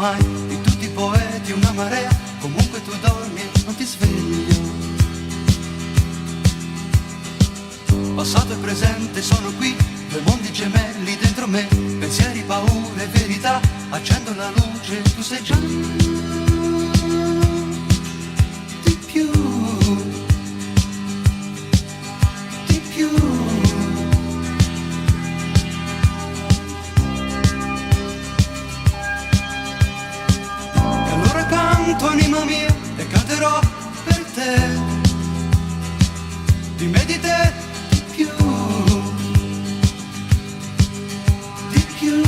mai, di tutti i poeti una marea, comunque tu dormi e non ti sveglio. Passato e presente sono qui, due mondi gemelli dentro me, pensieri, paure, verità, accendo la luce, tu sei già di più, di più. E allora canto, anima mia, e canterò per te, di me, di te, di più, di più,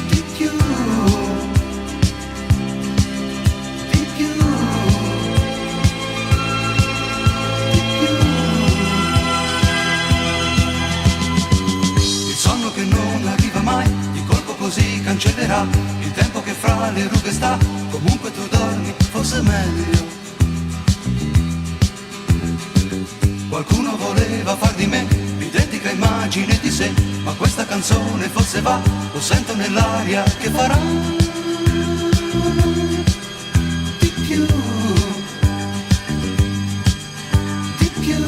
di più, di più, di più. Il sonno che non arriva mai, di colpo così cancellerà il tempo che fra le rughe sta, comunque tu dormi, forse meglio. Qualcuno voleva far di me l'identica immagine di sé, ma questa canzone forse va, lo sento nell'aria che farà di più, di più.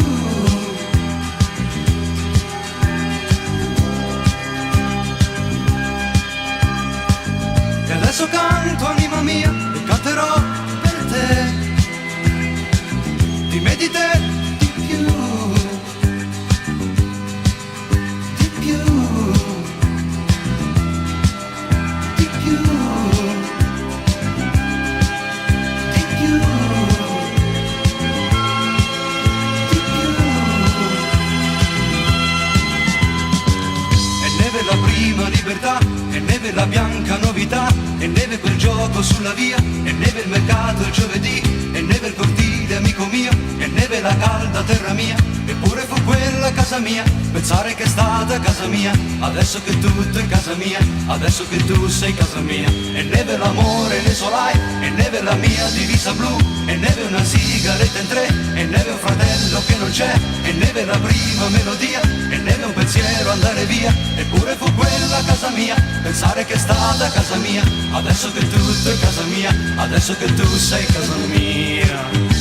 E adesso canto, anima mia, e canterò per te, di me, di te, la prima libertà, e neve la bianca novità, e neve quel gioco sulla via, e neve il mercato il giovedì, e neve il cortile amico mio, e neve la calda terra mia, eppure fu quella casa mia, pensare che è stata casa mia, adesso che tutto è casa mia, adesso che tu sei casa mia, e neve l'amore nei solai, e neve la mia divisa blu, e neve una sigaretta in tre, e neve un fratello che non c'è, e neve la prima melodia, e neve un pensiero andare via, eppure fu quella casa mia, pensare che è stata casa mia, adesso che tutto è casa mia, adesso che tu sei casa mia.